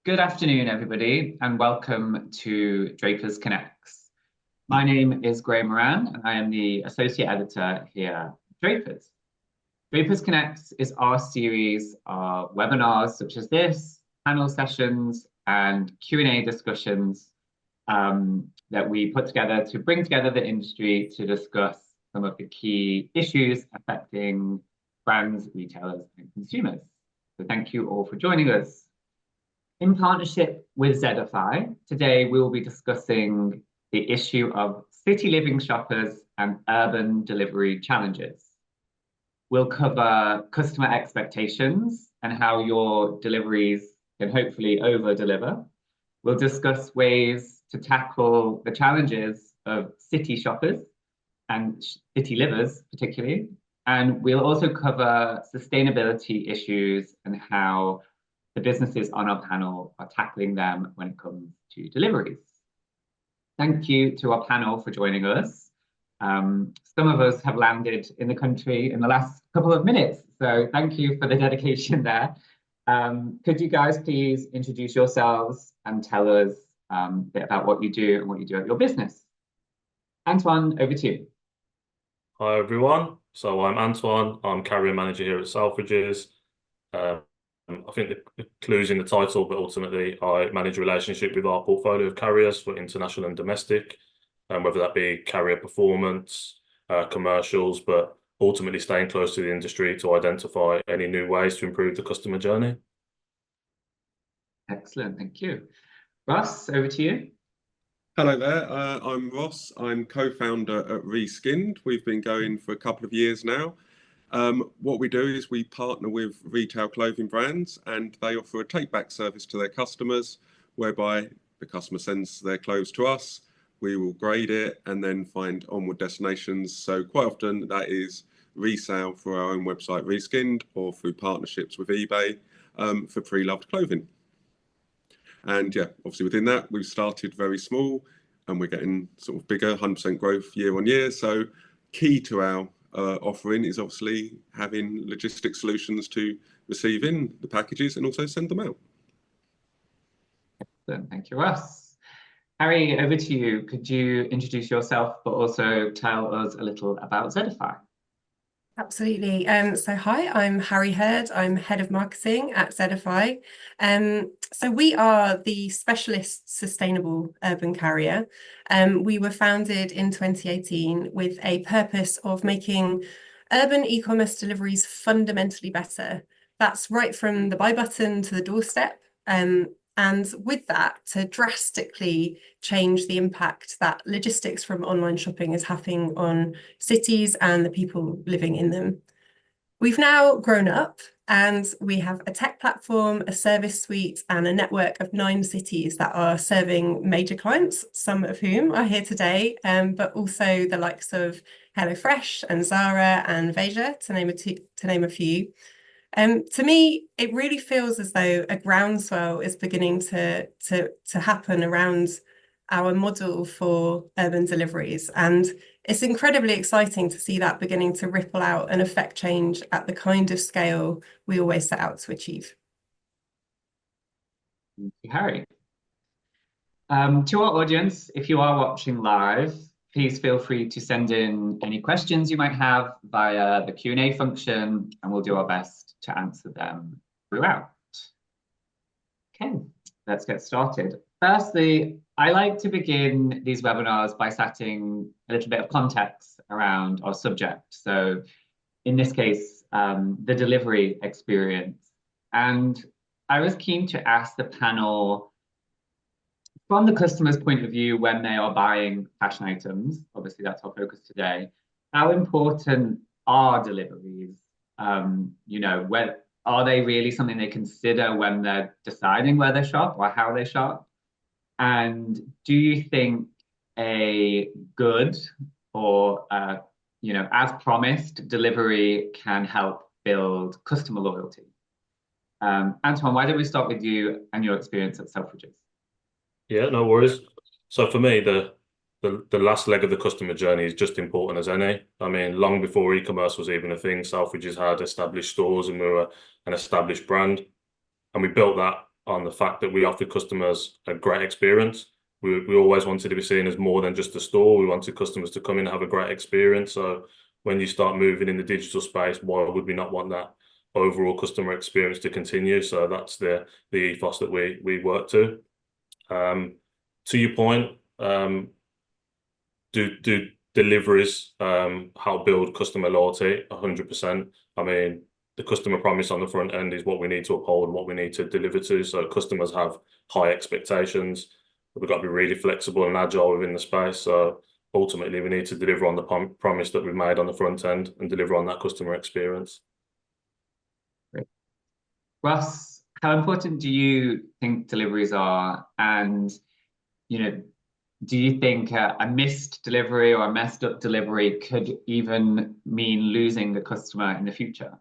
Good afternoon, everybody, and welcome to Drapers Connects. My name is Graham Moran, and I am the Associate Editor here at Drapers. Drapers Connects is our series of webinars such as this, panel sessions, and Q&A discussions that we put together to bring together the industry to discuss some of the key issues affecting brands, retailers, and consumers. So thank you all for joining us. In partnership with Zedify, today we will be discussing the issue of city living shoppers and urban delivery challenges. We'll cover customer expectations and how your deliveries can hopefully over-deliver. We'll discuss ways to tackle the challenges of city shoppers and city livers particularly. And we'll also cover sustainability issues and how the businesses on our panel are tackling them when it comes to deliveries. Thank you to our panel for joining us. Some of us have landed in the country in the last couple of minutes, so thank you for the dedication there. Could you guys please introduce yourselves and tell us a bit about what you do and what you do at your business? Antoine, over to you. Hi everyone, so I'm Antoine, I'm carrier manager here at Selfridges. I think the clue's in the title, but ultimately I manage a relationship with our portfolio of carriers for international and domestic, whether that be carrier performance, commercials, but ultimately staying close to the industry to identify any new ways to improve the customer journey. Excellent, thank you. Ross, over to you. Hello there, I'm Ross. I'm co-founder at Reskinned. We've been going for a couple of years now. What we do is we partner with retail clothing brands and they offer a take-back service to their customers, whereby the customer sends their clothes to us, we will grade it and then find onward destinations. So quite often that is resale for our own website Reskinned or through partnerships with eBay for pre-loved clothing. And yeah, obviously within that, we've started very small and we're getting sort of bigger, 100% growth year on year. So key to our offering is obviously having logistics solutions to receive in the packages and also send them out. Excellent, thank you, Ross. Harry, over to you. Could you introduce yourself, but also tell us a little about Zedify? Absolutely. So hi, I'm Harry Hurd. I'm head of marketing at Zedify. So we are the specialist sustainable urban carrier. We were founded in 2018 with a purpose of making urban e-commerce deliveries fundamentally better. That's right from the buy button to the doorstep. And with that, to drastically change the impact that logistics from online shopping is having on cities and the people living in them. We've now grown up and we have a tech platform, a service suite, and a network of 9 cities that are serving major clients, some of whom are here today, but also the likes of HelloFresh and Zara and Veja, to name a few. To me, it really feels as though a groundswell is beginning to happen around our model for urban deliveries. And it's incredibly exciting to see that beginning to ripple out and affect change at the kind of scale we always set out to achieve. Thank you, Harry. To our audience, if you are watching live, please feel free to send in any questions you might have via the Q&A function, and we'll do our best to answer them throughout. Okay, let's get started. Firstly, I like to begin these webinars by setting a little bit of context around our subject. So in this case, the delivery experience. And I was keen to ask the panel, from the customer's point of view when they are buying fashion items, obviously that's our focus today, how important are deliveries? You know, are they really something they consider when they're deciding where they shop or how they shop? And do you think a good or, you know, as promised, delivery can help build customer loyalty? Antoine, why don't we start with you and your experience at Selfridges? Yeah, no worries. So for me, the last leg of the customer journey is just important as any. I mean, long before e-commerce was even a thing, Selfridges had established stores and we were an established brand. And we built that on the fact that we offer customers a great experience. We always wanted to be seen as more than just a store. We wanted customers to come in and have a great experience. So when you start moving in the digital space, why would we not want that overall customer experience to continue? So that's the ethos that we work to. To your point, do deliveries help build customer loyalty? 100%. I mean, the customer promise on the front end is what we need to uphold and what we need to deliver to. So customers have high expectations. We've got to be really flexible and agile within the space. So ultimately, we need to deliver on the promise that we've made on the front end and deliver on that customer experience. Great. Ross, how important do you think deliveries are? And, do you think a missed delivery or a messed up delivery could even mean losing the customer in the future?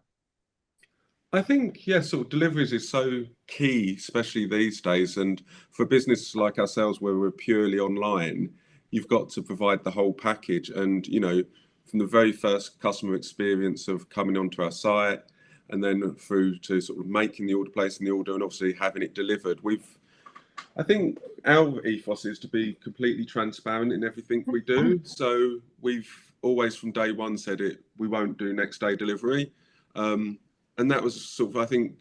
I think, yeah, sort of deliveries is so key, especially these days. And for businesses like ourselves, where we're purely online, you've got to provide the whole package. And, from the very first customer experience of coming onto our site and then through to sort of making the order, placing the order, and obviously having it delivered, I think our ethos is to be completely transparent in everything we do. So we've always from day one said we won't do next day delivery. And that was sort of, I think,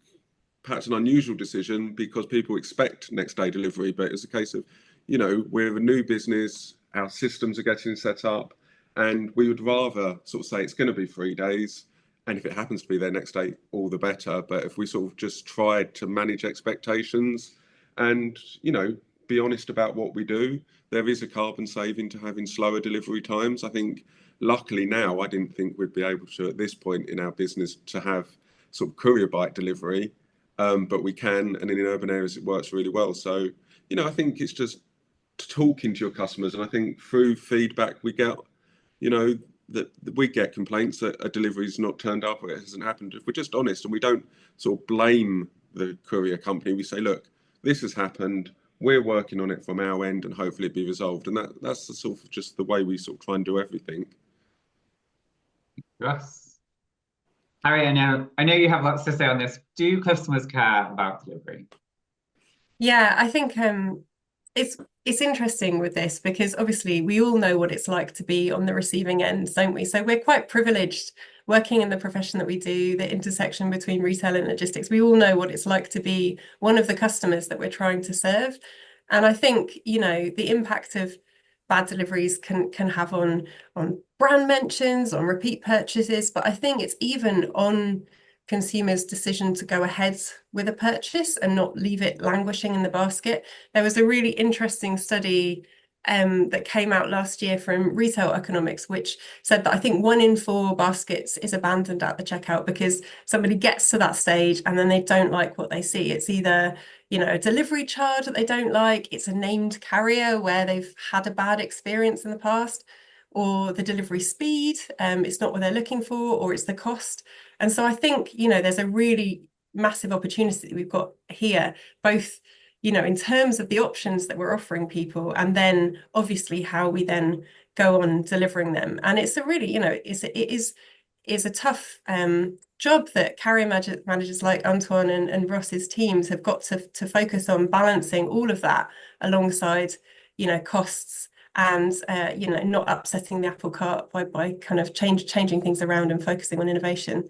perhaps an unusual decision because people expect next day delivery, but it's a case of, we're a new business, our systems are getting set up, and we would rather sort of say it's going to be 3 days. And if it happens to be there next day, all the better. But if we sort of just tried to manage expectations and, be honest about what we do, there is a carbon saving to having slower delivery times. I think luckily now, I didn't think we'd be able to, at this point in our business, to have sort of courier bike delivery, but we can, and in urban areas it works really well. So, I think it's just talking to your customers, and I think through feedback we get, that we get complaints that a delivery's not turned up or it hasn't happened. If we're just honest and we don't sort of blame the courier company, we say, look, this has happened, we're working on it from our end, and hopefully it'll be resolved. And that's the sort of just the way we sort of try and do everything. Russ, Harry, I know you have lots to say on this. Do customers care about delivery? Yeah, I think it's interesting with this because obviously we all know what it's like to be on the receiving end, don't we? So we're quite privileged working in the profession that we do, the intersection between retail and logistics. We all know what it's like to be one of the customers that we're trying to serve. And I think, the impact of bad deliveries can have on brand mentions, on repeat purchases, but I think it's even on consumers' decision to go ahead with a purchase and not leave it languishing in the basket. There was a really interesting study that came out last year from Retail Economics, which said that I think 1 in 4 baskets is abandoned at the checkout because somebody gets to that stage and then they don't like what they see. It's either, a delivery charge that they don't like, it's a named carrier where they've had a bad experience in the past, or the delivery speed, it's not what they're looking for, or it's the cost. And so I think, there's a really massive opportunity that we've got here, both, in terms of the options that we're offering people, and then obviously how we then go on delivering them. And it's a really, it is a tough job that carrier managers like Antoine and Ross's teams have got to focus on balancing all of that alongside, costs and, not upsetting the apple cart by kind of changing things around and focusing on innovation.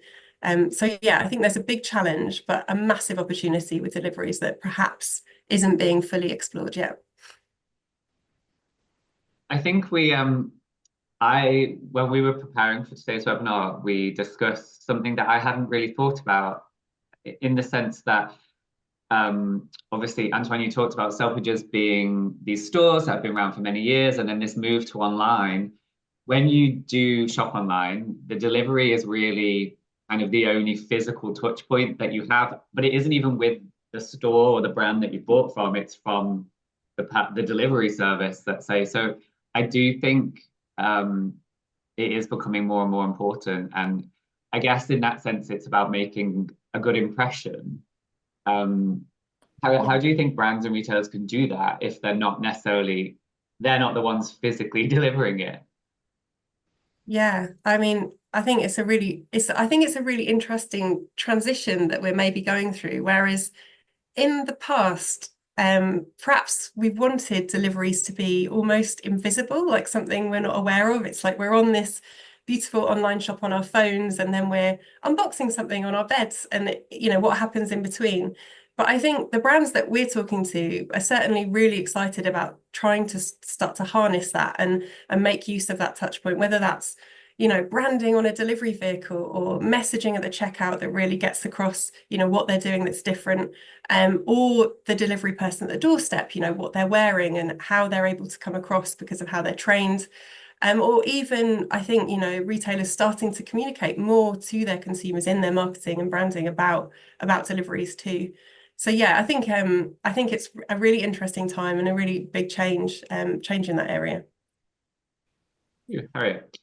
So yeah, I think there's a big challenge, but a massive opportunity with deliveries that perhaps isn't being fully explored yet. I think when we were preparing for today's webinar, we discussed something that I hadn't really thought about, in the sense that obviously, Antoine, you talked about Selfridges being these stores that have been around for many years, and then this move to online. When you do shop online, the delivery is really kind of the only physical touch point that you have, but it isn't even with the store or the brand that you bought from, it's from the delivery service, let's say. So I do think it is becoming more and more important. And I guess in that sense, it's about making a good impression. How do you think brands and retailers can do that if they're not the ones physically delivering it? Yeah, I mean, I think it's a really interesting transition that we're maybe going through. Whereas in the past, perhaps we've wanted deliveries to be almost invisible, like something we're not aware of. It's like we're on this beautiful online shop on our phones, and then we're unboxing something on our beds, and what happens in between. But I think the brands that we're talking to are certainly really excited about trying to start to harness that and make use of that touch point, whether that's branding on a delivery vehicle or messaging at the checkout that really gets across, what they're doing that's different, or the delivery person at the doorstep, what they're wearing and how they're able to come across because of how they're trained. Or even, I think, retailers starting to communicate more to their consumers in their marketing and branding about deliveries too. So yeah, I think it's a really interesting time and a really big change in that area. Yeah, Harriet.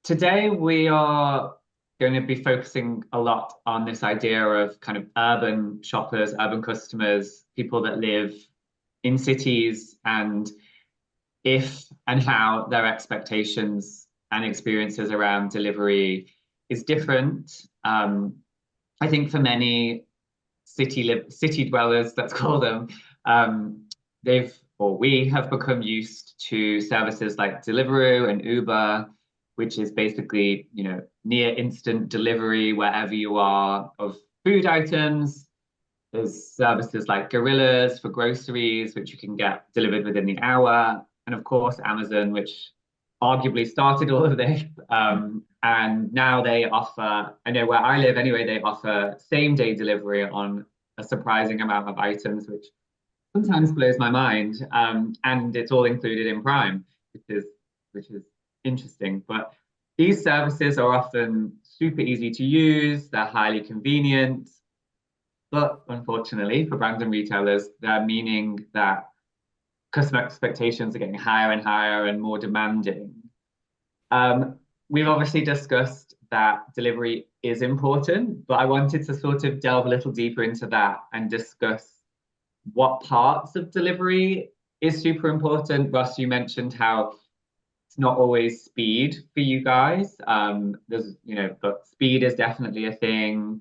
Today we are going to be focusing a lot on this idea of kind of urban shoppers, urban customers, people that live in cities, and if and how their expectations and experiences around delivery is different. I think for many city dwellers, let's call them, we have become used to services like Deliveroo and Uber, which is basically, near instant delivery wherever you are of food items. There's services like Gorillas for groceries, which you can get delivered within the hour. And of course, Amazon, which arguably started all of this. And now they offer, I know where I live anyway, they offer same-day delivery on a surprising amount of items, which sometimes blows my mind. And it's all included in Prime, which is interesting. But these services are often super easy to use, they're highly convenient. But unfortunately, for brands and retailers, they're meaning that customer expectations are getting higher and higher and more demanding. We've obviously discussed that delivery is important, but I wanted to sort of delve a little deeper into that and discuss what parts of delivery is super important. Ross, you mentioned how it's not always speed for you guys. But speed is definitely a thing.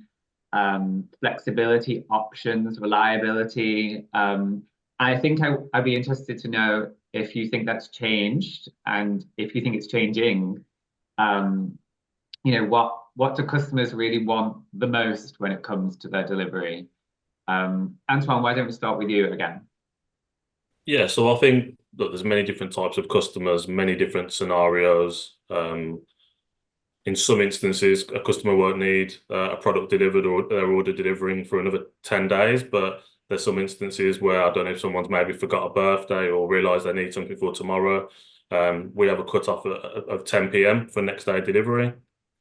Flexibility, options, reliability. I think I'd be interested to know if you think that's changed, and if you think it's changing. What do customers really want the most when it comes to their delivery? Antoine, why don't we start with you again? Yeah, so I think that there's many different types of customers, many different scenarios. In some instances, a customer won't need a product delivered or their order delivering for another 10 days, but there's some instances where, I don't know, if someone's maybe forgot a birthday or realised they need something for tomorrow. We have a cut-off of 10 p.m. for next day delivery.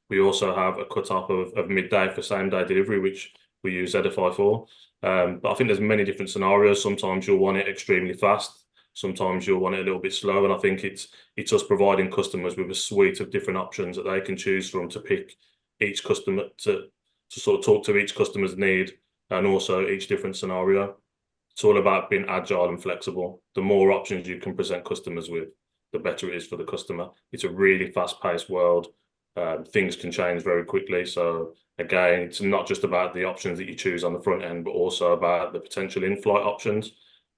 We also have a cut-off of midday for same-day delivery, which we use Zedify for. But I think there's many different scenarios. Sometimes you'll want it extremely fast. Sometimes you'll want it a little bit slow. And I think it's us providing customers with a suite of different options that they can choose from to pick each customer, to sort of talk to each customer's need and also each different scenario. It's all about being agile and flexible. The more options you can present customers with, the better it is for the customer. It's a really fast-paced world. Things can change very quickly. So again, it's not just about the options that you choose on the front end, but also about the potential in-flight options.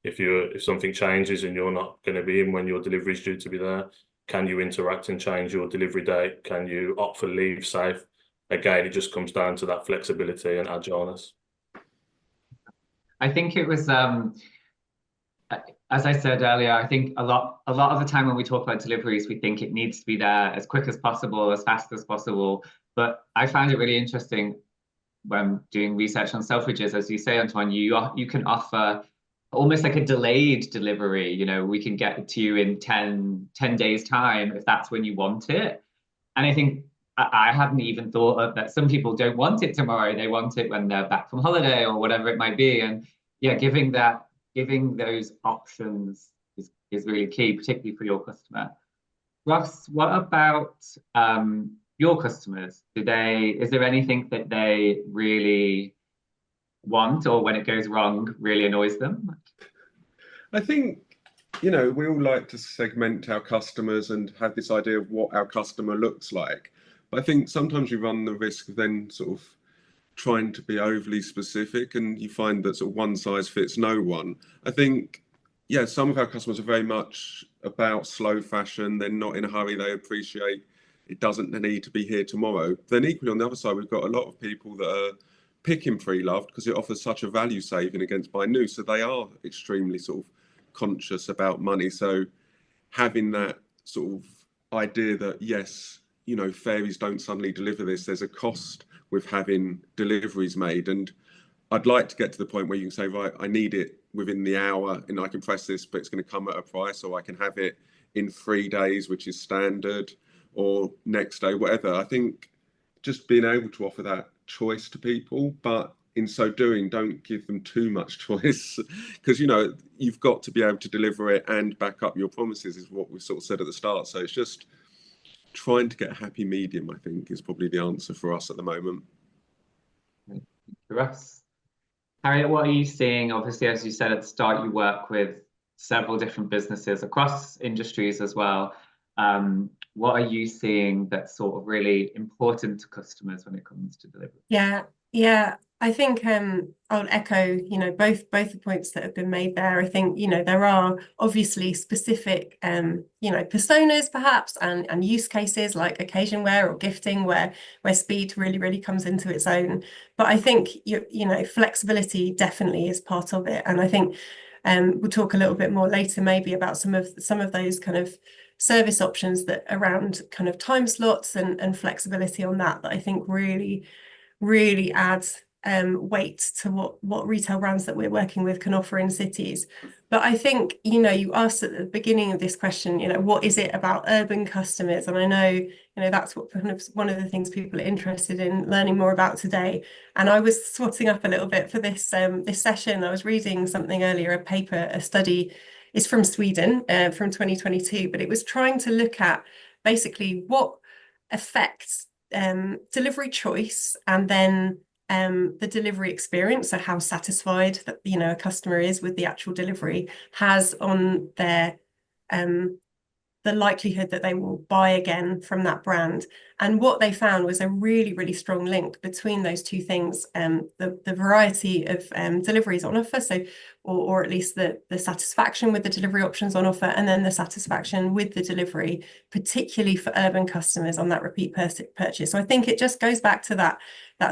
If something changes and you're not going to be in when your delivery is due to be there, can you interact and change your delivery date? Can you opt for leave safe? Again, it just comes down to that flexibility and agileness. I think it was, as I said earlier, I think a lot of the time when we talk about deliveries, we think it needs to be there as quick as possible, as fast as possible. But I found it really interesting when doing research on Selfridges, as you say, Antoine, you can offer almost like a delayed delivery. We can get it to you in 10 days time if that's when you want it. And I think I hadn't even thought of that. Some people don't want it tomorrow. They want it when they're back from holiday or whatever it might be. And yeah, giving those options is really key, particularly for your customer. Ross, what about your customers? Is there anything that they really want, or when it goes wrong really annoys them? I think, we all like to segment our customers and have this idea of what our customer looks like. But I think sometimes we run the risk of then sort of trying to be overly specific, and you find that sort of one size fits no one. I think, yeah, some of our customers are very much about slow fashion. They're not in a hurry. They appreciate it doesn't need to be here tomorrow. Then equally on the other side, we've got a lot of people that are picking pre-loved because it offers such a value saving against buying new. So they are extremely sort of conscious about money. So having that sort of idea that, yes, you know, fairies don't suddenly deliver this. There's a cost with having deliveries made. And I'd like to get to the point where you can say, right, I need it within the hour and I can press this, but it's going to come at a price, or I can have it in 3 days, which is standard, or next day, whatever. I think just being able to offer that choice to people, but in so doing, don't give them too much choice, because, you know, you've got to be able to deliver it and back up your promises, is what we sort of said at the start. So it's just trying to get a happy medium, I think, is probably the answer for us at the moment. Russ. Harriet, what are you seeing? Obviously, as you said at the start, you work with several different businesses across industries as well. What are you seeing that's sort of really important to customers when it comes to delivery? Yeah. I think I'll echo, you know, both the points that have been made there. I think, you know, there are obviously specific, you know, personas perhaps and use cases like occasion wear or gifting where speed really comes into its own. But I think you know, flexibility definitely is part of it. And I think we'll talk a little bit more later maybe about some of those kind of service options that around kind of time slots and flexibility on that I think really adds weight to what retail brands that we're working with can offer in cities. But I think, you know, you asked at the beginning of this question, you know, what is it about urban customers? And I know, you know, that's what kind of one of the things people are interested in learning more about today. And I was swatting up a little bit for this this session. I was reading something earlier, a paper, a study. It's from Sweden, from 2022, but it was trying to look at basically what affects delivery choice and then the delivery experience, so how satisfied that, you know, a customer is with the actual delivery, has on their the likelihood that they will buy again from that brand. And what they found was a really strong link between those two things, the variety of deliveries on offer, so or at least the satisfaction with the delivery options on offer, and then the satisfaction with the delivery, particularly for urban customers on that repeat purchase. So I think it just goes back to that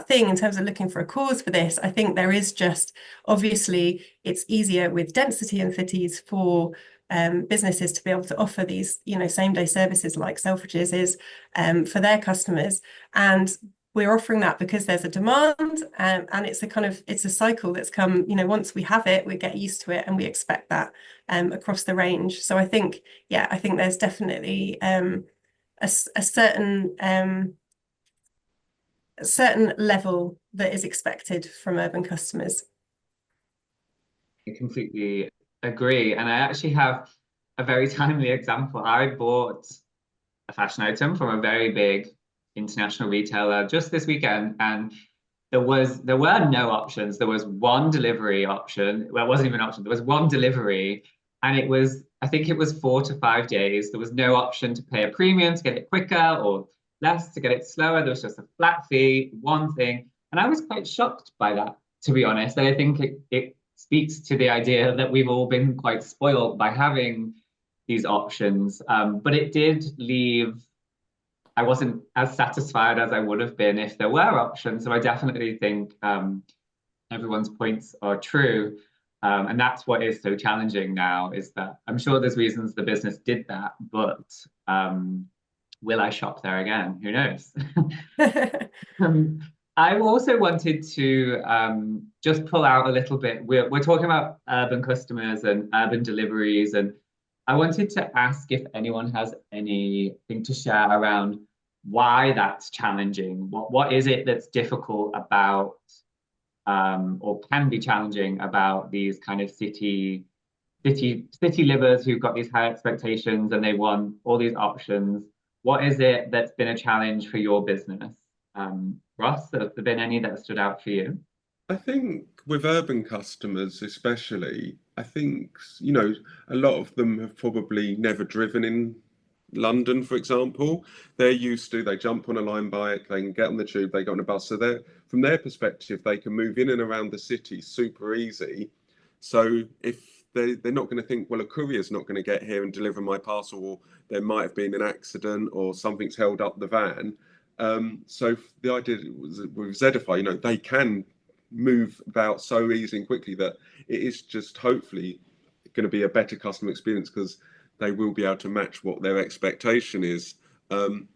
thing in terms of looking for a cause for this. I think there is just, obviously it's easier with density in cities for businesses to be able to offer these, you know, same day services like Selfridges is for their customers, and we're offering that because there's a demand, and it's a cycle that's come, you know, once we have it, we get used to it and we expect that across the range. So I think there's definitely a certain level that is expected from urban customers. I completely agree. And I actually have a very timely example. I bought a fashion item from a very big international retailer just this weekend, and there were no options. There was one delivery option. Well, it wasn't even an option. There was one delivery, and I think it was 4 to 5 days. There was no option to pay a premium to get it quicker or less to get it slower. There was just a flat fee, one thing. And I was quite shocked by that, to be honest. And I think it speaks to the idea that we've all been quite spoiled by having these options. But it did leave, I wasn't as satisfied as I would have been if there were options. So I definitely think everyone's points are true. And that's what is so challenging now, is that I'm sure there's reasons the business did that, but will I shop there again? Who knows? I also wanted to just pull out a little bit. We're talking about urban customers and urban deliveries, and I wanted to ask if anyone has anything to share around why that's challenging. What is it that's difficult about or can be challenging about these kind of city livers who've got these high expectations and they want all these options? What is it that's been a challenge for your business? Ross, have there been any that stood out for you? I think with urban customers especially, I think, you know, a lot of them have probably never driven in London, for example, they're used to, they jump on a line bike, they can get on the tube, they go on a bus. So they're, from their perspective, they can move in and around the city super easy. So if they're not going to think, well, a courier's not going to get here and deliver my parcel, or there might have been an accident or something's held up the van. So the idea was with Zedify, you know, they can move about so easy and quickly that it is just hopefully going to be a better customer experience, because they will be able to match what their expectation is. And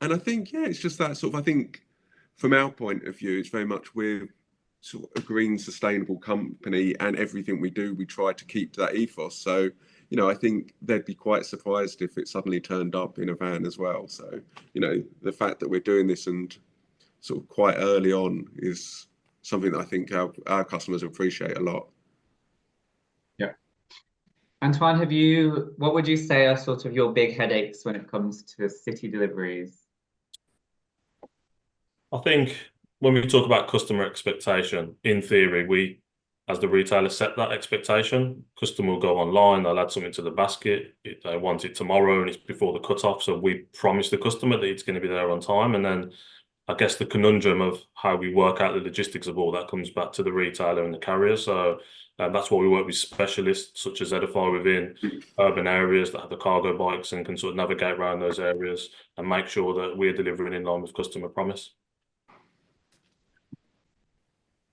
I think, yeah, it's just that sort of, I think from our point of view, it's very much we're sort of a green, sustainable company, and everything we do, we try to keep that ethos. So, you know, I think they'd be quite surprised if it suddenly turned up in a van as well. So, you know, the fact that we're doing this and sort of quite early on is something that I think our customers appreciate a lot. Yeah. Antoine, what would you say are sort of your big headaches when it comes to city deliveries? I think when we talk about customer expectation, in theory, we, as the retailer, set that expectation. Customer will go online, they'll add something to the basket, they want it tomorrow and it's before the cutoff. So we promise the customer that it's going to be there on time. And then I guess the conundrum of how we work out the logistics of all that comes back to the retailer and the carrier. So that's why we work with specialists such as Zedify within urban areas that have the cargo bikes and can sort of navigate around those areas and make sure that we're delivering in line with customer promise.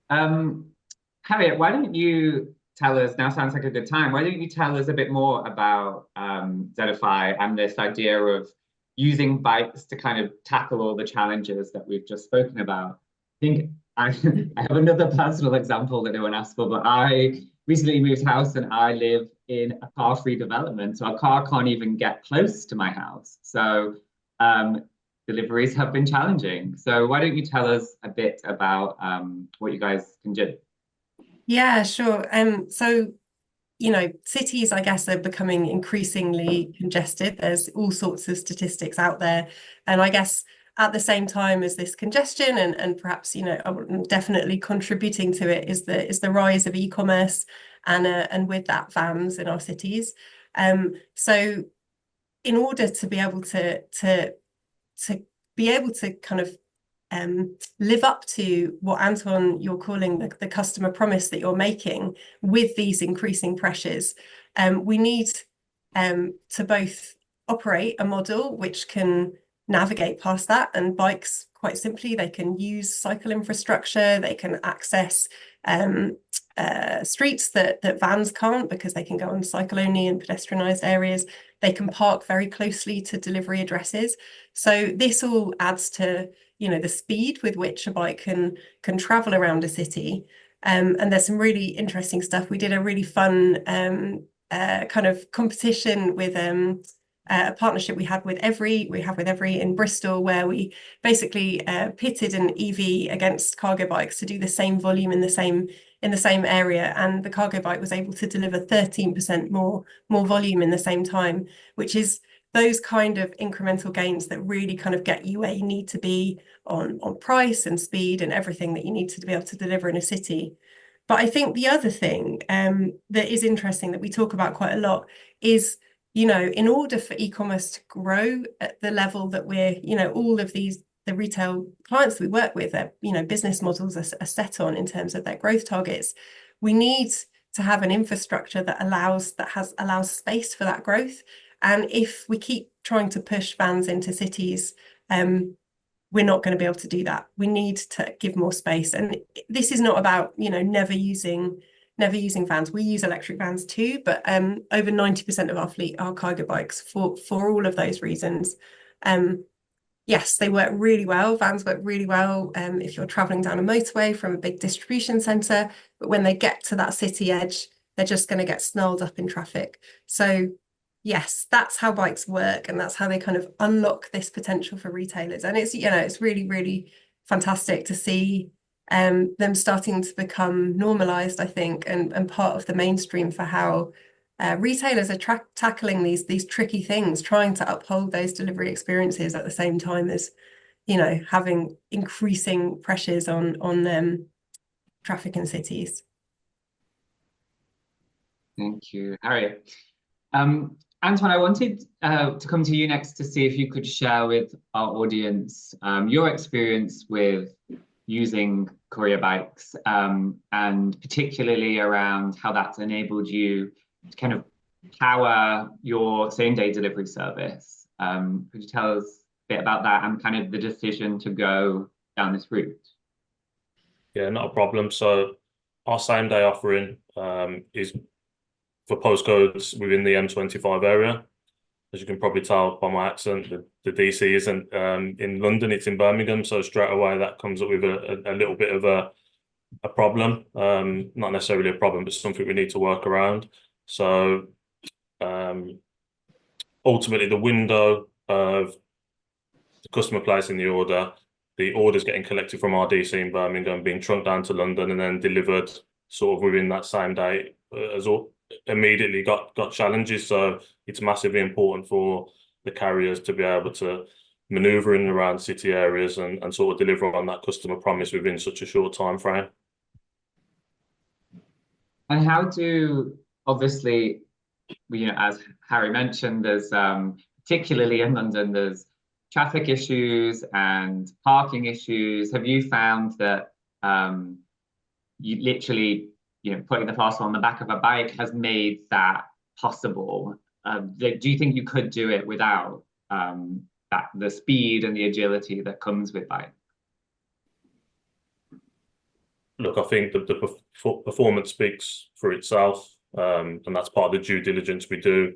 Harriet, why don't you tell us, now sounds like a good time, why don't you tell us a bit more about Zedify and this idea of using bikes to kind of tackle all the challenges that we've just spoken about? I think I have another personal example that no one asked for, but I recently moved house and I live in a car-free development, so a car can't even get close to my house. So deliveries have been challenging. So why don't you tell us a bit about what you guys can do? Yeah, sure. So, you know, cities, I guess, are becoming increasingly congested. There's all sorts of statistics out there. And I guess at the same time as this congestion and perhaps, you know, definitely contributing to it is the rise of ecommerce and with that vans in our cities. So in order to be able to kind of live up to what, Antoine, you're calling the customer promise that you're making with these increasing pressures, we need to both operate a model which can navigate past that. And bikes, quite simply, they can use cycle infrastructure, they can access streets that vans can't, because they can go on cycle only and pedestrianised areas. They can park very closely to delivery addresses. So this all adds to, you know, the speed with which a bike can travel around a city. And there's some really interesting stuff. We did a really fun kind of competition with a partnership we have with Every in Bristol, where we basically pitted an EV against cargo bikes to do the same volume in the same area, and the cargo bike was able to deliver 13% more volume in the same time, which is those kind of incremental gains that really kind of get you where you need to be on price and speed and everything that you need to be able to deliver in a city. But I think the other thing that is interesting that we talk about quite a lot is, you know, in order for e-commerce to grow at the level that we're, you know, all of the retail clients that we work with, you know, business models are set on in terms of their growth targets, we need to have an infrastructure that allows space for that growth. And if we keep trying to push vans into cities, we're not going to be able to do that. We need to give more space. And this is not about, you know, never using vans. We use electric vans too, but over 90% of our fleet are cargo bikes for all of those reasons. Yes, they work really well. Vans work really well if you're traveling down a motorway from a big distribution centre, but when they get to that city edge, they're just going to get snarled up in traffic. So yes, that's how bikes work, and that's how they kind of unlock this potential for retailers. And it's, you know, it's really, really fantastic to see them starting to become normalized, I think, and part of the mainstream for how retailers are tackling these tricky things, trying to uphold those delivery experiences at the same time as, you know, having increasing pressures on traffic in cities. Thank you, Harriet. Antoine, I wanted to come to you next to see if you could share with our audience your experience with using courier bikes, and particularly around how that's enabled you to kind of power your same-day delivery service. Could you tell us a bit about that and kind of the decision to go down this route? Yeah, not a problem. So our same day offering is for postcodes within the M25 area. As you can probably tell by my accent, the DC isn't in London, it's in Birmingham. So straight away that comes up with a little bit of a problem. Not necessarily a problem, but something we need to work around. So ultimately the window of the customer placing the order's getting collected from our DC in Birmingham, being trunked down to London and then delivered sort of within that same day has immediately got challenges. So it's massively important for the carriers to be able to maneuver in and around city areas and sort of deliver on that customer promise within such a short time frame. And how do, obviously, as Harry mentioned, there's particularly in London, there's traffic issues and parking issues. Have you found that you literally, putting the parcel on the back of a bike has made that possible? Do you think you could do it without the speed and the agility that comes with bike? Look, I think the performance speaks for itself, and that's part of the due diligence we do.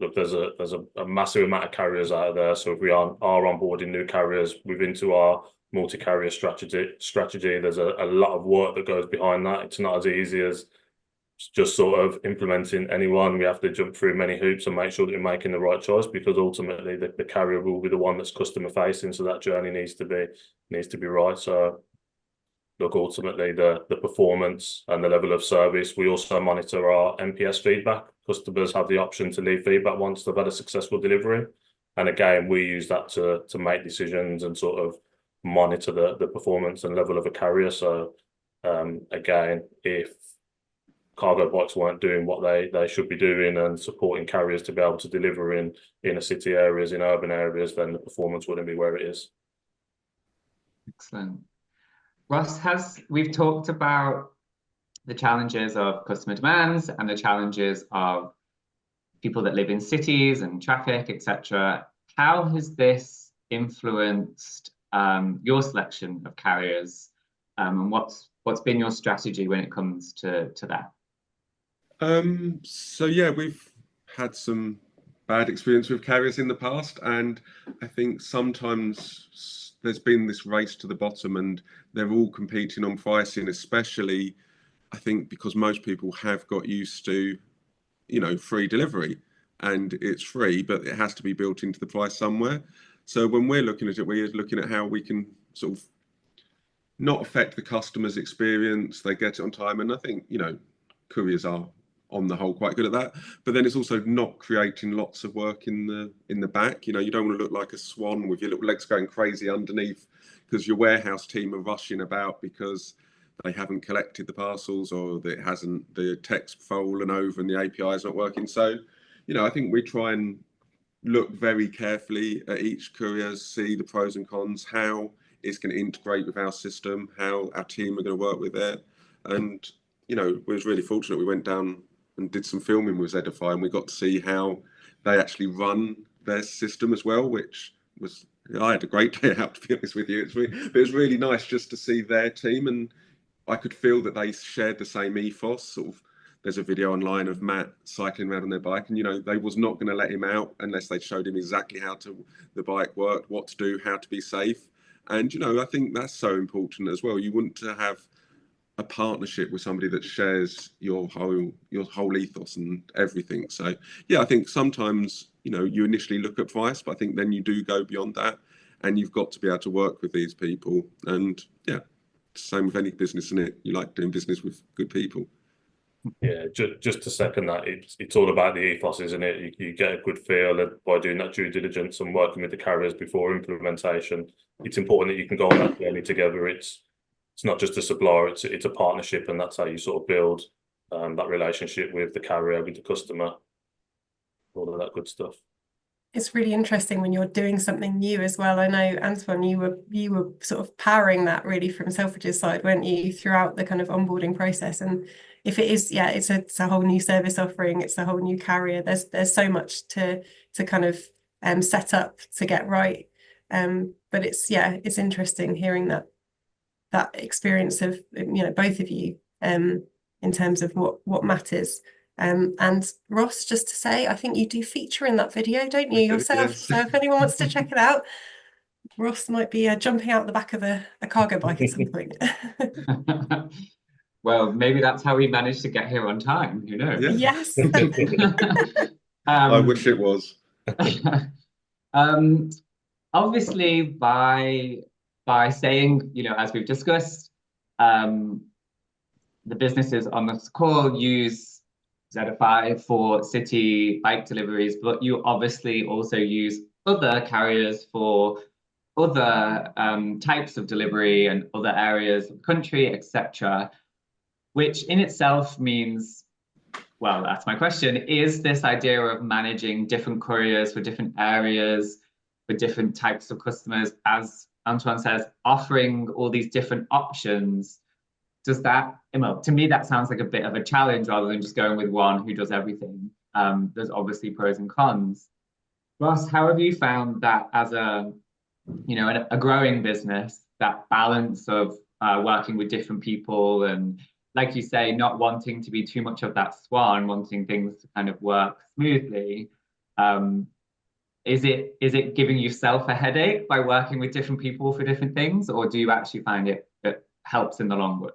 Look, there's a massive amount of carriers out there, so if we are onboarding new carriers within our multi-carrier strategy, there's a lot of work that goes behind that. It's not as easy as just sort of implementing anyone. We have to jump through many hoops and make sure that we're making the right choice, because ultimately the carrier will be the one that's customer facing, so that journey needs to be right. So look, ultimately the performance and the level of service. We also monitor our NPS feedback. Customers have the option to leave feedback once they've had a successful delivery, and again we use that to make decisions and sort of monitor the performance and level of a carrier. So again, if cargo bikes weren't doing what they should be doing and supporting carriers to be able to deliver in inner city areas, in urban areas, then the performance wouldn't be where it is. Excellent. Ross, we've talked about the challenges of customer demands and the challenges of people that live in cities and traffic, etc. How has this influenced your selection of carriers, and what's been your strategy when it comes to that? So yeah, we've had some bad experience with carriers in the past, and I think sometimes there's been this race to the bottom and they're all competing on pricing, especially I think because most people have got used to, free delivery, and it's free, but it has to be built into the price somewhere. So when we're looking at it, we're looking at how we can sort of not affect the customer's experience. They get it on time, and I think, couriers are on the whole quite good at that, but then it's also not creating lots of work in the back. You don't want to look like a swan with your little legs going crazy underneath because your warehouse team are rushing about because they haven't collected the parcels, or the text fallen over and the API is not working. So I think we try and look very carefully at each courier, see the pros and cons, how it's going to integrate with our system, how our team are going to work with it. And we was really fortunate. We went down and did some filming with Zedify, and we got to see how they actually run their system as well, which was, I had a great day out, to be honest with you. It was really nice just to see their team, and I could feel that they shared the same ethos. Sort of, there's a video online of Matt cycling around on their bike, and they was not going to let him out unless they showed him exactly how the bike worked, what to do, how to be safe. And I think that's so important as well. You want to have a partnership with somebody that shares your whole ethos and everything. So yeah, I think sometimes you initially look at price, but I think then you do go beyond that, and you've got to be able to work with these people. And yeah, same with any business, isn't it? You like doing business with good people. Yeah, just to second that, it's all about the ethos, isn't it? You get a good feel by doing that due diligence and working with the carriers before implementation. It's important that you can go on that journey together. It's not just a supplier, it's a partnership, and that's how you sort of build that relationship with the carrier, with the customer. all of that good stuff. It's really interesting when you're doing something new as well. I know, Antoine, you were sort of powering that really from Selfridges side, weren't you, throughout the kind of onboarding process? And if it is, yeah, it's a whole new service offering, it's a whole new carrier. There's so much to kind of set up to get right. But it's interesting hearing that experience of, you know, both of you in terms of what matters. And Ross, just to say, I think you do feature in that video, don't you, yourself? Yes. So if anyone wants to check it out, Ross might be jumping out the back of a cargo bike at some point. Well, maybe that's how we managed to get here on time. Who knows? Yeah. Yes. I wish it was. Obviously, by saying, you know, as we've discussed, the businesses on this call use Zedify for city bike deliveries, but you obviously also use other carriers for other types of delivery and other areas of the country, etc., which in itself means, well, that's my question, is this idea of managing different couriers for different areas, for different types of customers, as Antoine says, offering all these different options, does that, well, to me, that sounds like a bit of a challenge rather than just going with one who does everything. There's obviously pros and cons. Ross, how have you found that as a, you know, a growing business, that balance of working with different people and, like you say, not wanting to be too much of that swan, wanting things to kind of work smoothly? Is it giving yourself a headache by working with different people for different things, or do you actually find it helps in the long run?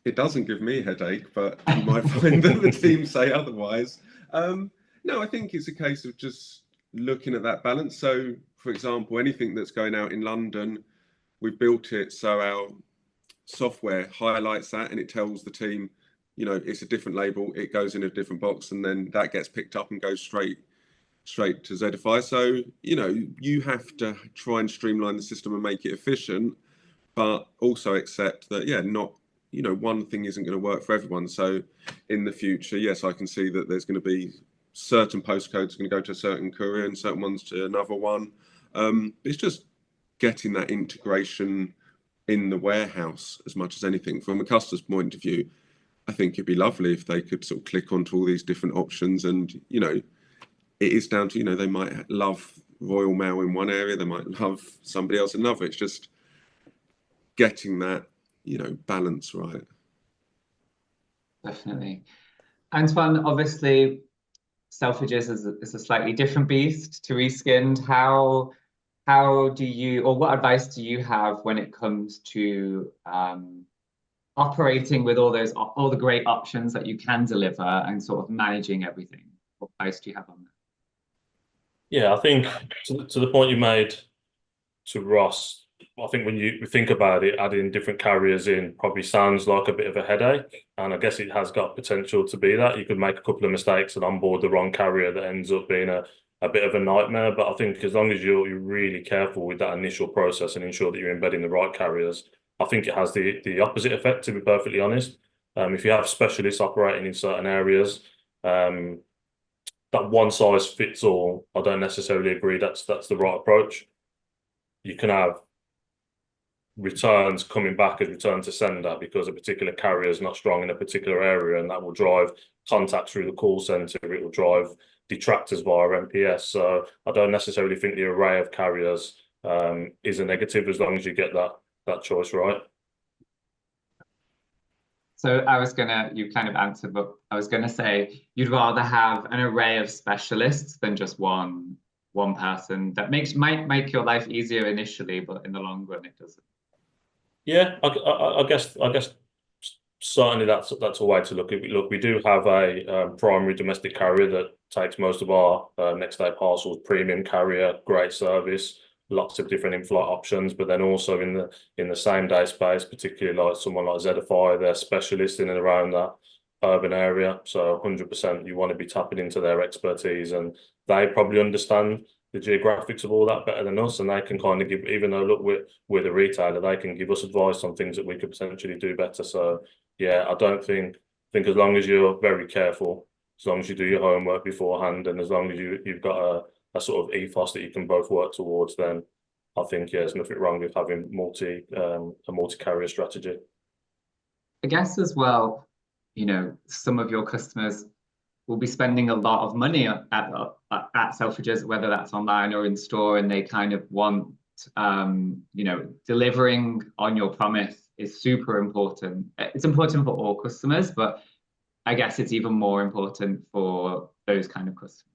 It doesn't give me a headache, but you might find that the team say otherwise. No, I think it's a case of just looking at that balance. So, for example, anything that's going out in London, we've built it so our software highlights that and it tells the team, you know, it's a different label, it goes in a different box, and then that gets picked up and goes straight to Zedify. So, you know, you have to try and streamline the system and make it efficient, but also accept that, yeah, not, you know, one thing isn't going to work for everyone. So in the future, yes, I can see that there's going to be certain postcodes going to go to a certain courier and certain ones to another one. It's just getting that integration in the warehouse as much as anything. From a customer's point of view, I think it'd be lovely if they could sort of click onto all these different options, and, you know, it is down to, you know, they might love Royal Mail in one area, they might love somebody else in another. It's just getting that, you know, balance right. Definitely. Antoine, obviously, Selfridges is a slightly different beast to Reskinned. How do you, or what advice do you have when it comes to operating with all the great options that you can deliver and sort of managing everything? What advice do you have on that? Yeah, I think to the point you made to Ross, I think when you think about it, adding different carriers in probably sounds like a bit of a headache. And I guess it has got potential to be that. You could make a couple of mistakes and onboard the wrong carrier that ends up being a bit of a nightmare. But I think as long as you're really careful with that initial process and ensure that you're embedding the right carriers, I think it has the opposite effect, to be perfectly honest. If you have specialists operating in certain areas, that one size fits all, I don't necessarily agree that's the right approach. You can have returns coming back as return to sender because a particular carrier is not strong in a particular area, and that will drive contacts through the call center. It will drive detractors via MPS. So I don't necessarily think the array of carriers is a negative as long as you get that choice right. So you kind of answered, but I was gonna say you'd rather have an array of specialists than just one person. That might make your life easier initially, but in the long run, it doesn't. Yeah, I guess certainly that's a way to look at it. Look, we do have a primary domestic carrier that takes most of our next day parcels, premium carrier, great service, lots of different in-flight options. But then also in the same day space, particularly like someone like Zedify, they're specialists in and around that urban area. So 100% you want to be tapping into their expertise, and they probably understand the geographics of all that better than us, and they can kind of give, even though look we're the retailer, they can give us advice on things that we could potentially do better. So yeah, I don't think as long as you're very careful, as long as you do your homework beforehand, and as long as you've got a sort of ethos that you can both work towards, then I think, yeah, there's nothing wrong with having a multi-carrier strategy. I guess as well, some of your customers will be spending a lot of money at Selfridges, whether that's online or in store, and they kind of want, delivering on your promise is super important. It's important for all customers, but I guess it's even more important for those kind of customers.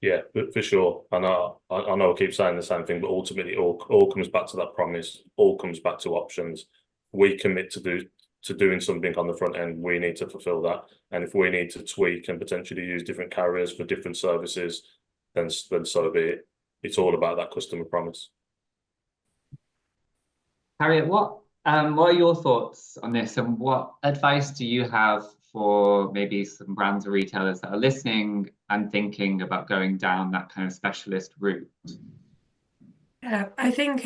Yeah, for sure. And I know I keep saying the same thing, but ultimately, all comes back to that promise. All comes back to options. We commit to doing something on the front end. We need to fulfill that. And if we need to tweak and potentially use different carriers for different services, then so be it. It's all about that customer promise. Harriet, what are your thoughts on this, and what advice do you have for maybe some brands or retailers that are listening and thinking about going down that kind of specialist route? Yeah, I think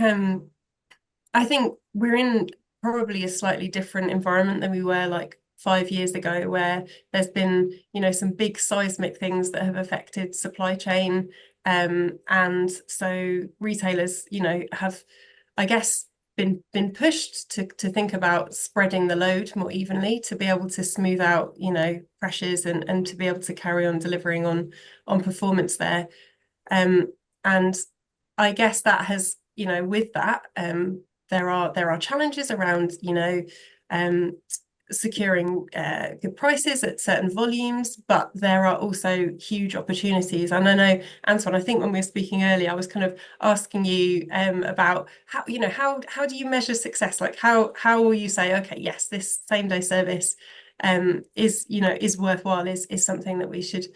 we're in probably a slightly different environment than we were like 5 years ago, where there's been, some big seismic things that have affected supply chain. And so retailers, have, I guess, been pushed to think about spreading the load more evenly, to be able to smooth out, pressures and to be able to carry on delivering on performance there. And I guess that has, with that, there are challenges around, securing good prices at certain volumes, but there are also huge opportunities. And I know, Antoine, I think when we were speaking earlier, I was kind of asking you about how do you measure success? Like how will you say, okay, yes, this same day service is worthwhile, is something that we should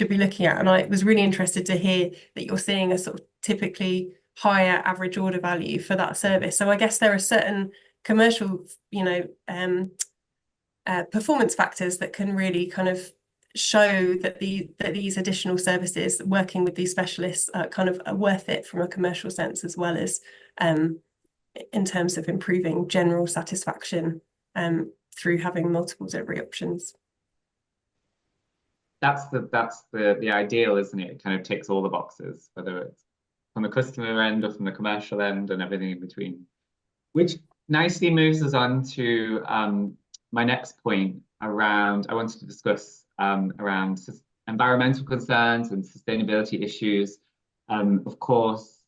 be looking at. And I was really interested to hear that you're seeing a sort of typically higher average order value for that service. So I guess there are certain commercial, performance factors that can really kind of show that these additional services, working with these specialists, kind of are worth it from a commercial sense, as well as in terms of improving general satisfaction through having multiple delivery options. That's the ideal, isn't it? It kind of ticks all the boxes, whether it's from the customer end or from the commercial end and everything in between. Which nicely moves us on to my next point around, I wanted to discuss around environmental concerns and sustainability issues. Of course,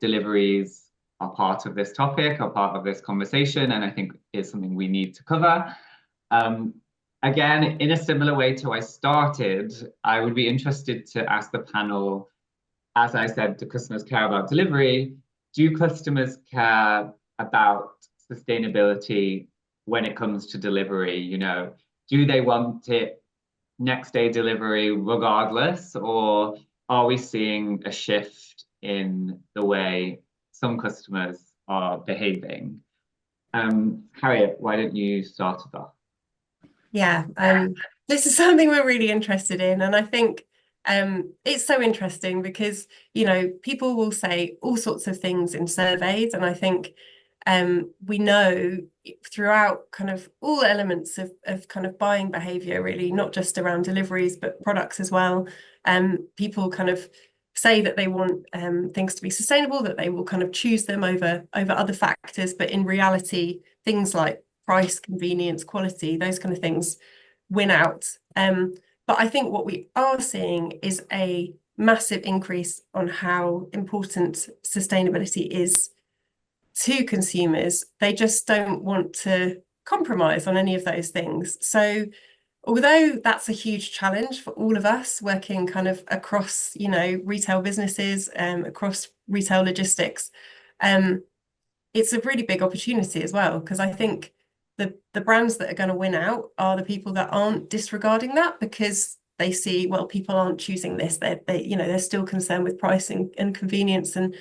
deliveries are part of this topic, are part of this conversation, and I think is something we need to cover. Again, in a similar way to I started, I would be interested to ask the panel, as I said, do customers care about delivery? Do customers care about sustainability when it comes to delivery? Do they want it next day delivery regardless, or are we seeing a shift in the way some customers are behaving? Harriet, why don't you start us off? Yeah, this is something we're really interested in, and I think it's so interesting because people will say all sorts of things in surveys, and I think we know throughout kind of all elements of kind of buying behavior, really, not just around deliveries but products as well. People kind of say that they want things to be sustainable, that they will kind of choose them over other factors, but in reality, things like price, convenience, quality, those kind of things win out. But I think what we are seeing is a massive increase on how important sustainability is to consumers. They just don't want to compromise on any of those things. So although that's a huge challenge for all of us working kind of across, retail businesses, across retail logistics, it's a really big opportunity as well, because I think the brands that are going to win out are the people that aren't disregarding that, because they see, well, people aren't choosing this. They're still concerned with pricing and convenience and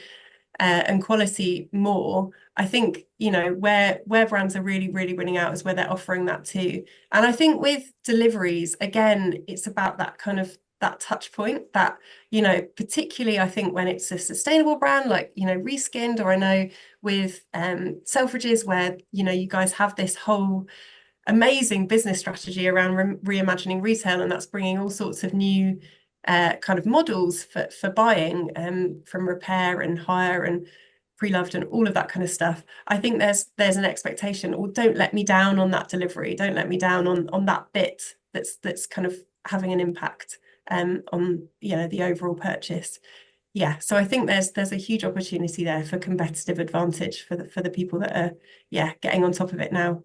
quality more. I think where brands are really winning out is where they're offering that too. And I think with deliveries, again, it's about that kind of that touch point that particularly I think when it's a sustainable brand like Reskinned, or I know with Selfridges, where you guys have this whole amazing business strategy around reimagining retail, and that's bringing all sorts of new kind of models for buying, from repair and hire and pre-loved and all of that kind of stuff. I think there's an expectation, or don't let me down on that delivery, don't let me down on that bit that's kind of having an impact on, you know, the overall purchase. Yeah, so I think there's a huge opportunity there for competitive advantage for the people that are, yeah, getting on top of it now.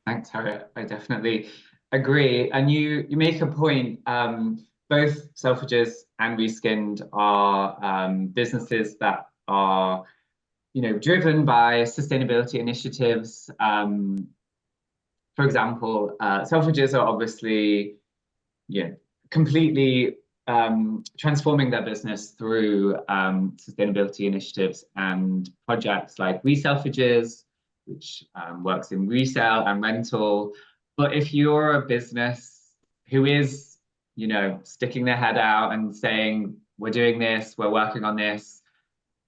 Thanks, Harriet. I definitely agree. And you make a point. Both Selfridges and Reskinned are businesses that are, you know, driven by sustainability initiatives. For example, Selfridges are obviously, yeah, completely transforming their business through sustainability initiatives and projects like Selfridges, which works in resale and rental. But if you're a business who is, you know, sticking their head out and saying, we're doing this, we're working on this,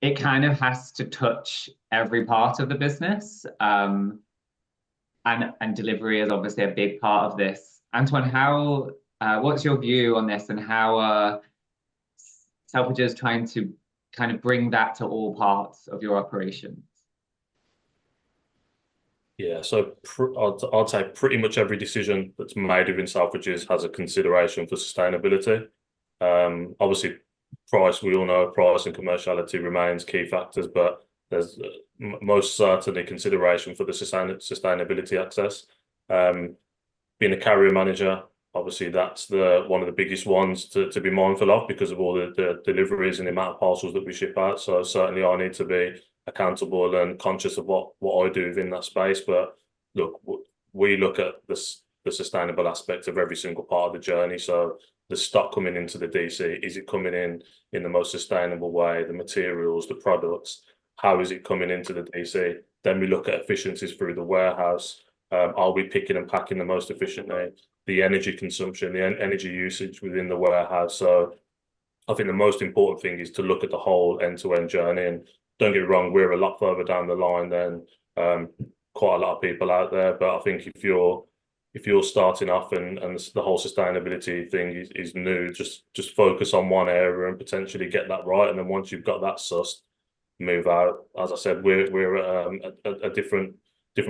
it kind of has to touch every part of the business. And delivery is obviously a big part of this. Antoine, what's your view on this, and how are Selfridges trying to kind of bring that to all parts of your operations? Yeah, so I'd say pretty much every decision that's made within Selfridges has a consideration for sustainability. Obviously, price, we all know price and commerciality remains key factors, but there's most certainly consideration for the sustainability access. Being a carrier manager, obviously that's one of the biggest ones to be mindful of, because of all the deliveries and the amount of parcels that we ship out. So certainly I need to be accountable and conscious of what I do within that space. But look, we look at the sustainable aspect of every single part of the journey. So the stock coming into the DC, is it coming in the most sustainable way? The materials, the products, how is it coming into the DC? Then we look at efficiencies through the warehouse. Are we picking and packing the most efficiently? The energy consumption, the energy usage within the warehouse. So I think the most important thing is to look at the whole end-to-end journey. And don't get me wrong, we're a lot further down the line than quite a lot of people out there. But I think if you're starting off and the whole sustainability thing is new, just focus on one area and potentially get that right. And then once you've got that sussed, move out. As I said, we're at a different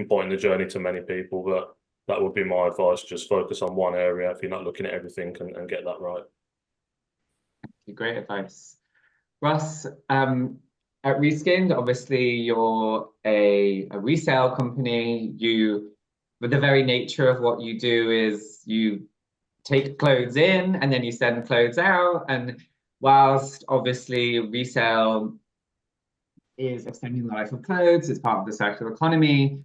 point in the journey to many people, but that would be my advice. Just focus on one area if you're not looking at everything, and get that right. Great advice. Ross, at Reskinned, obviously you're a resale company. But the very nature of what you do is you take clothes in and then you send clothes out. And whilst obviously resale is extending the life of clothes, it's part of the circular economy,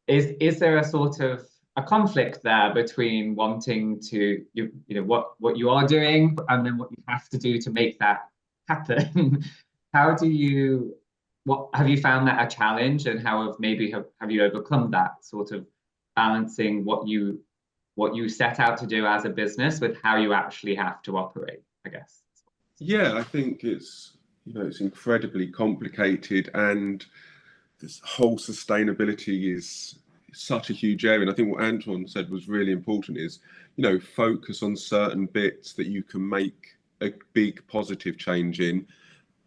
is there a sort of a conflict there between wanting to, you know, what you are doing and then what you have to do to make that happen? Have you found that a challenge, and how have you overcome that sort of balancing what you set out to do as a business with how you actually have to operate, I guess? Yeah, I think it's incredibly complicated, and this whole sustainability is such a huge area. And I think what Antoine said was really important is, focus on certain bits that you can make a big positive change in.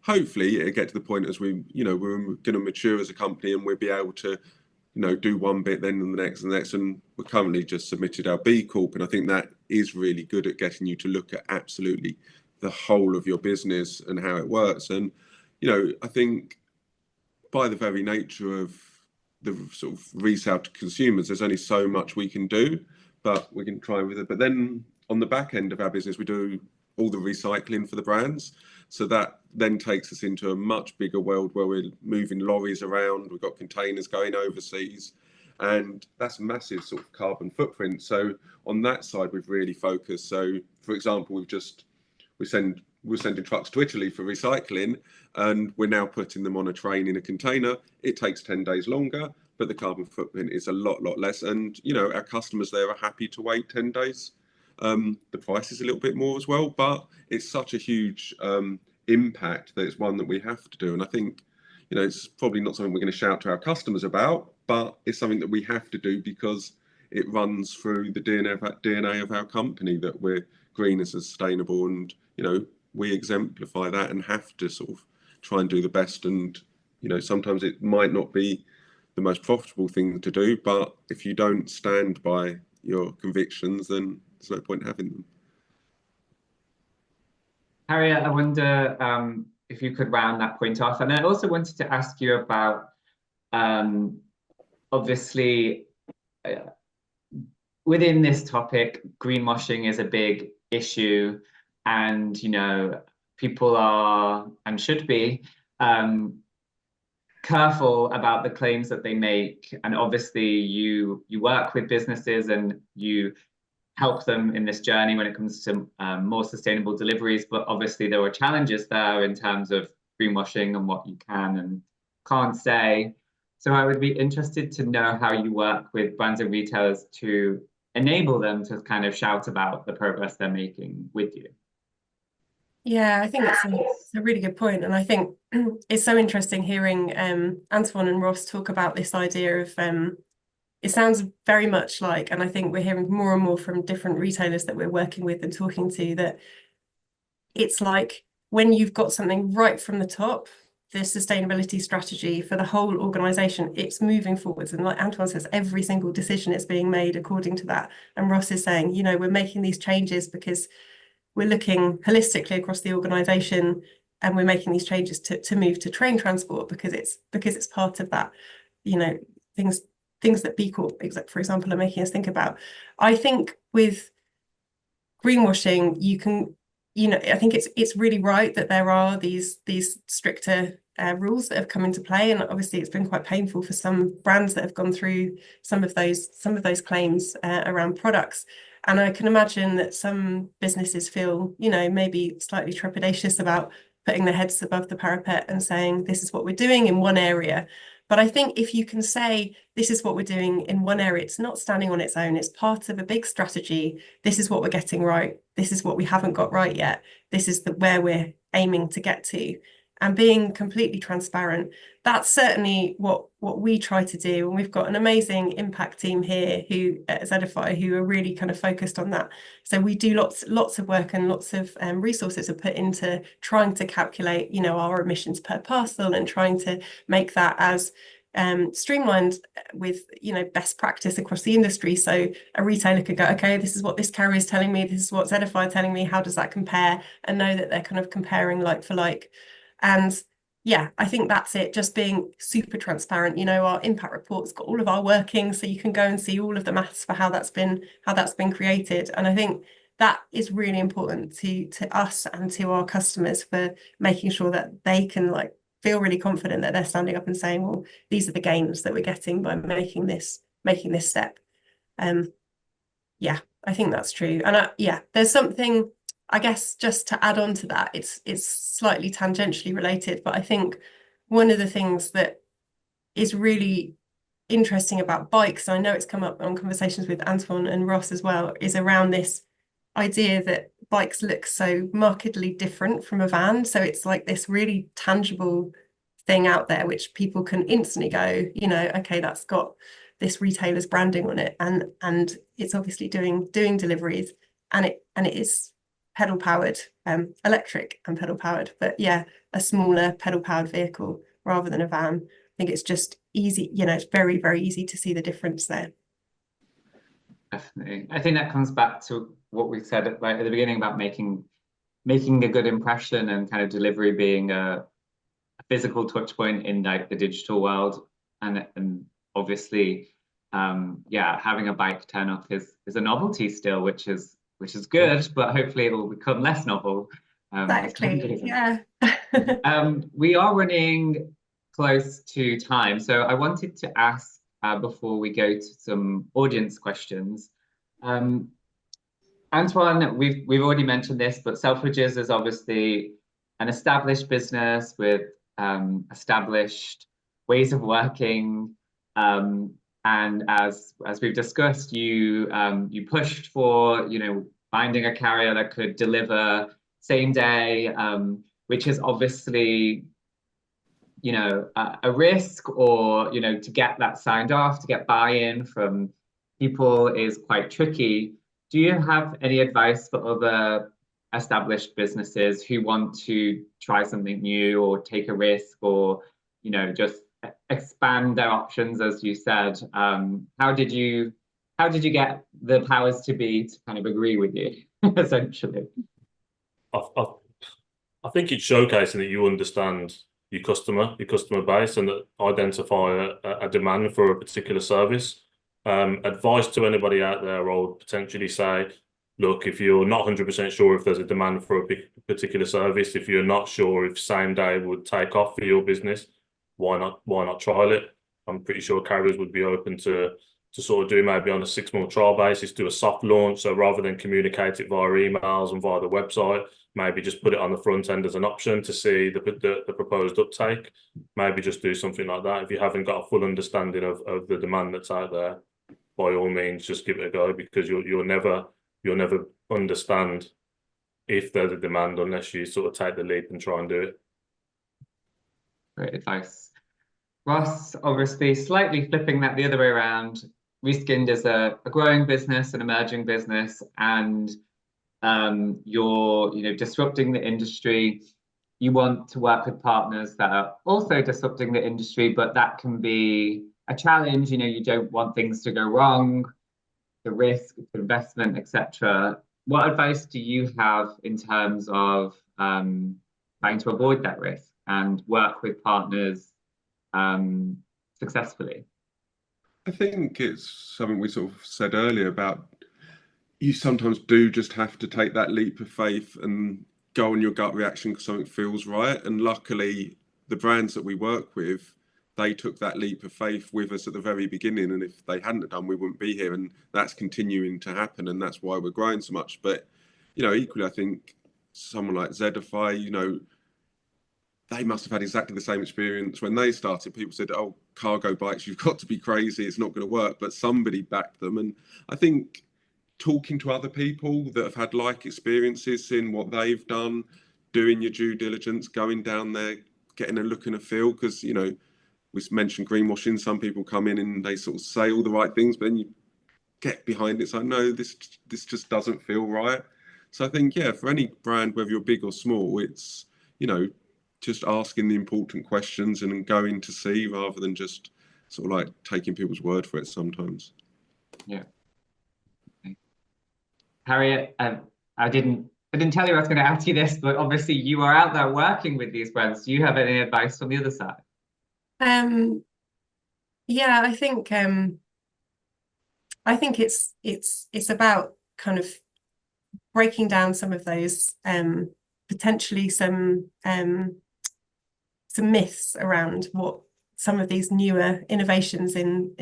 Hopefully it'll get to the point as we're going to mature as a company, and we'll be able to, do one bit, then the next and the next. And we're currently just submitted our B Corp, and I think that is really good at getting you to look at absolutely the whole of your business and how it works. And, I think by the very nature of the sort of resale to consumers, there's only so much we can do, but we can try with it. But then on the back end of our business, we do all the recycling for the brands. So that then takes us into a much bigger world where we're moving lorries around. We've got containers going overseas, and that's a massive sort of carbon footprint. So on that side, we've really focused. So for example, we're sending trucks to Italy for recycling, and we're now putting them on a train in a container. It takes 10 days longer, but the carbon footprint is a lot less. And, our customers there are happy to wait 10 days. The price is a little bit more as well, but it's such a huge impact that it's one that we have to do. And I think, it's probably not something we're going to shout to our customers about, but it's something that we have to do because it runs through the DNA of our company that we're green and sustainable, and we exemplify that and have to sort of try and do the best. And sometimes it might not be the most profitable thing to do, but if you don't stand by your convictions, then there's no point having them. Harriet, I wonder if you could round that point off. And I also wanted to ask you about, obviously, within this topic, greenwashing is a big issue, and people are and should be careful about the claims that they make. And obviously, you work with businesses and you help them in this journey when it comes to more sustainable deliveries. But obviously, there are challenges there in terms of greenwashing and what you can and can't say. So I would be interested to know how you work with brands and retailers to enable them to kind of shout about the progress they're making with you. Yeah, I think that's a really good point. And I think it's so interesting hearing Antoine and Ross talk about this idea of, it sounds very much like, and I think we're hearing more and more from different retailers that we're working with and talking to, that it's like when you've got something right from the top, the sustainability strategy for the whole organization, it's moving forwards. And like Antoine says, every single decision is being made according to that. And Ross is saying, we're making these changes because we're looking holistically across the organization, and we're making these changes to move to train transport because it's part of that, things that B Corp, for example, are making us think about. I think with greenwashing, you can, I think it's really right that there are these stricter rules that have come into play, and obviously it's been quite painful for some brands that have gone through some of those claims around products. And I can imagine that some businesses feel, maybe slightly trepidatious about putting their heads above the parapet and saying, this is what we're doing in one area. But I think if you can say, this is what we're doing in one area, it's not standing on its own, it's part of a big strategy. This is what we're getting right. This is what we haven't got right yet. This is where we're aiming to get to. And being completely transparent, that's certainly what we try to do. And we've got an amazing impact team here who at Zedify who are really kind of focused on that. So we do lots of work, and lots of resources are put into trying to calculate, our emissions per parcel, and trying to make that as streamlined with best practice across the industry. So a retailer could go, okay, this is what this carrier is telling me, this is what Zedify are telling me, how does that compare? And know that they're kind of comparing like for like. And yeah, I think that's it, just being super transparent. Our impact report's got all of our workings, so you can go and see all of the maths for how that's been created. And I think that is really important to us and to our customers, for making sure that they can feel really confident that they're standing up and saying, well, these are the gains that we're getting by making this step. Yeah, I think that's true. And there's something, I guess, just to add on to that, it's slightly tangentially related, but I think one of the things that is really interesting about bikes, and I know it's come up on conversations with Antoine and Ross as well, is around this idea that bikes look so markedly different from a van. So it's like this really tangible thing out there which people can instantly go, okay, that's got this retailer's branding on it, and it's obviously doing deliveries, and it is pedal powered, electric and pedal powered, but yeah, a smaller pedal powered vehicle rather than a van. I think it's just easy, it's very, very easy to see the difference there. Definitely. I think that comes back to what we said at the beginning about making a good impression, and kind of delivery being a physical touch point in the digital world. And obviously, having a bike turn up is a novelty still, which is good, but hopefully it will become less novel. Exactly. Yeah. We are running close to time, so I wanted to ask before we go to some audience questions. Antoine, we've already mentioned this, but Selfridges is obviously an established business with established ways of working. And as we've discussed, you pushed for finding a carrier that could deliver same day, which is obviously you know, a risk, or, you know, to get that signed off, to get buy-in from people is quite tricky. Do you have any advice for other established businesses who want to try something new or take a risk, or, you know, just expand their options, as you said? How did you get the powers to be to kind of agree with you, essentially? I think it's showcasing that you understand your customer base, and that identify a demand for a particular service. Advice to anybody out there, I would potentially say, look, if you're not 100% sure if there's a demand for a particular service, if you're not sure if same day would take off for your business, why not trial it? I'm pretty sure carriers would be open to sort of do maybe on a 6-month trial basis, do a soft launch. So rather than communicate it via emails and via the website, maybe just put it on the front end as an option to see the proposed uptake. Maybe just do something like that. If you haven't got a full understanding of the demand that's out there, by all means, just give it a go, because you'll never understand if there's a demand unless you sort of take the leap and try and do it. Great advice. Ross, obviously slightly flipping that the other way around, Reskinned is a growing business, an emerging business, and you're, you know, disrupting the industry. You want to work with partners that are also disrupting the industry, but that can be a challenge. You know, you don't want things to go wrong, the risk, the investment, etc. What advice do you have in terms of trying to avoid that risk and work with partners successfully? I think it's something we sort of said earlier about, you sometimes do just have to take that leap of faith and go on your gut reaction because something feels right. And luckily, the brands that we work with, they took that leap of faith with us at the very beginning. And if they hadn't done, we wouldn't be here. And that's continuing to happen. And that's why we're growing so much. But, you know, equally, I think someone like Zedify, you know, they must have had exactly the same experience when they started. People said, oh, cargo bikes, you've got to be crazy, it's not going to work. But somebody backed them. And I think talking to other people that have had like experiences, seeing what they've done, doing your due diligence, going down there, getting a look and a feel, because, you know, we mentioned greenwashing. Some people come in and they sort of say all the right things, but then you get behind it. It's like, no, this just doesn't feel right. So I think, yeah, for any brand, whether you're big or small, it's, you know, just asking the important questions and going to see, rather than just sort of like taking people's word for it sometimes. Yeah. Okay. Harriet, I didn't tell you I was going to ask you this, but obviously you are out there working with these brands. Do you have any advice from the other side? Yeah, I think it's about kind of breaking down some of those potentially some myths around what some of these newer innovations in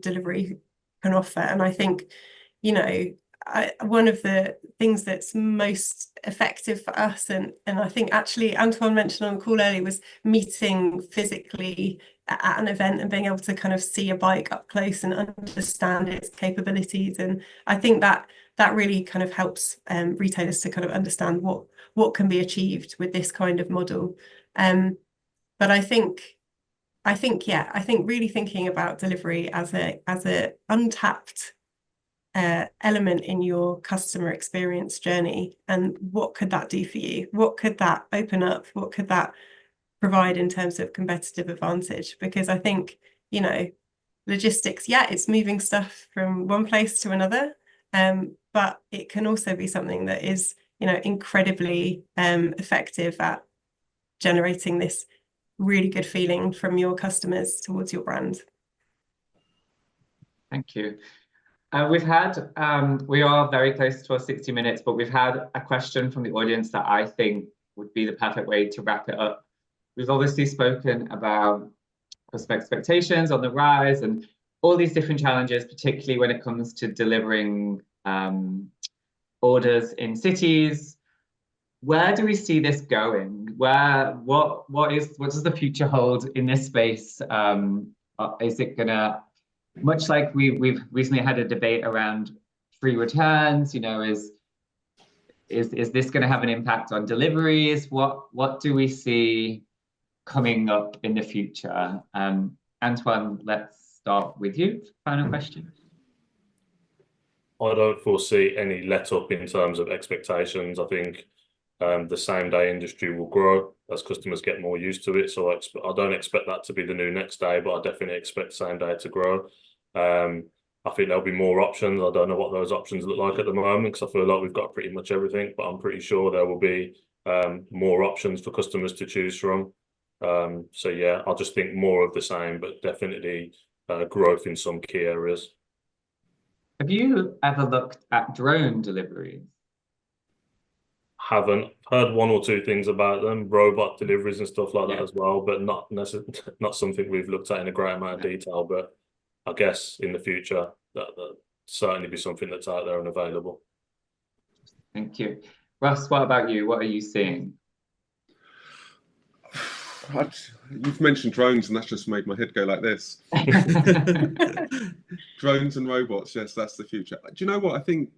delivery can offer. And I think, you know, one of the things that's most effective for us, and I think actually Antoine mentioned on the call earlier, was meeting physically at an event and being able to kind of see a bike up close and understand its capabilities. And I think that really kind of helps retailers to kind of understand what can be achieved with this kind of model. But I think really thinking about delivery as a untapped element in your customer experience journey, and what could that do for you? What could that open up? What could that provide in terms of competitive advantage? Because I think, you know, logistics, yeah, it's moving stuff from one place to another, but it can also be something that is, you know, incredibly effective at generating this really good feeling from your customers towards your brand. Thank you. We are very close to our 60 minutes, but we've had a question from the audience that I think would be the perfect way to wrap it up. We've obviously spoken about customer expectations on the rise and all these different challenges, particularly when it comes to delivering orders in cities. Where do we see this going? What does the future hold in this space? Is it gonna, much like we've recently had a debate around free returns, you know, is this going to have an impact on deliveries? What do we see coming up in the future? Antoine, let's start with you. Final question. I don't foresee any let up in terms of expectations. I think the same day industry will grow as customers get more used to it. So I don't expect that to be the new next day, but I definitely expect same day to grow. I think there'll be more options. I don't know what those options look like at the moment because I feel like we've got pretty much everything, but I'm pretty sure there will be more options for customers to choose from. So yeah, I'll just think more of the same, but definitely growth in some key areas. Have you ever looked at drone deliveries? Haven't heard one or two things about them, robot deliveries and stuff like that as well, but not something we've looked at in a great amount of detail. But I guess in the future that certainly be something that's out there and available. Thank you. Russ, what about you? What are you seeing? You've mentioned drones, and that's just made my head go like this. Drones and robots, yes, that's the future. Do you know what? I think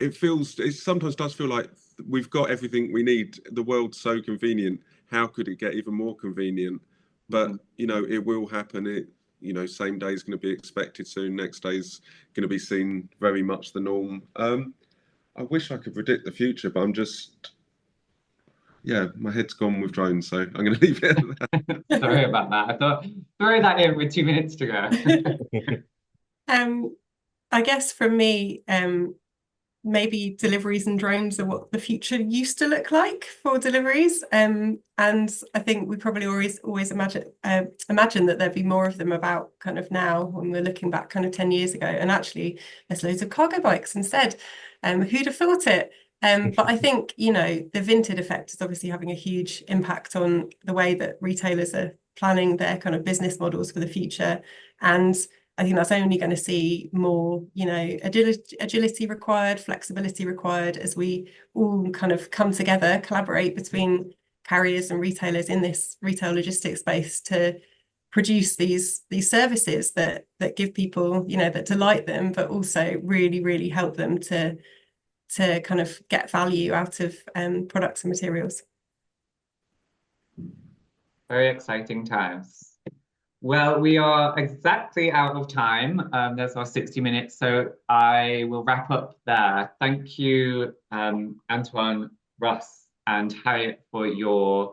it sometimes does feel like we've got everything we need. The world's so convenient. How could it get even more convenient? But you know, it will happen. Same day is going to be expected soon. Next day is going to be seen very much the norm. I wish I could predict the future, but I'm just. Yeah, my head's gone with drones, so I'm going to leave it at that. Sorry about that. I thought, throw that in with 2 minutes to go. I guess for me, maybe deliveries and drones are what the future used to look like for deliveries. And I think we probably always imagine that there'd be more of them about kind of now when we're looking back kind of 10 years ago. And actually, there's loads of cargo bikes instead. Who'd have thought it? But I think, the Vinted effect is obviously having a huge impact on the way that retailers are planning their kind of business models for the future. And I think that's only going to see more, agility required, flexibility required as we all kind of come together, collaborate between carriers and retailers in this retail logistics space to produce these services that give people, that delight them, but also really, really help them to kind of get value out of products and materials. Very exciting times. Well, we are exactly out of time. There's our 60 minutes, so I will wrap up there. Thank you, Antoine, Russ, and Harriet for your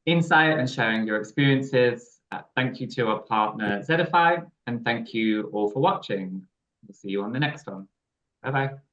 insight and sharing your experiences. Thank you to our partner, Zedify, and thank you all for watching. We'll see you on the next one. Bye-bye.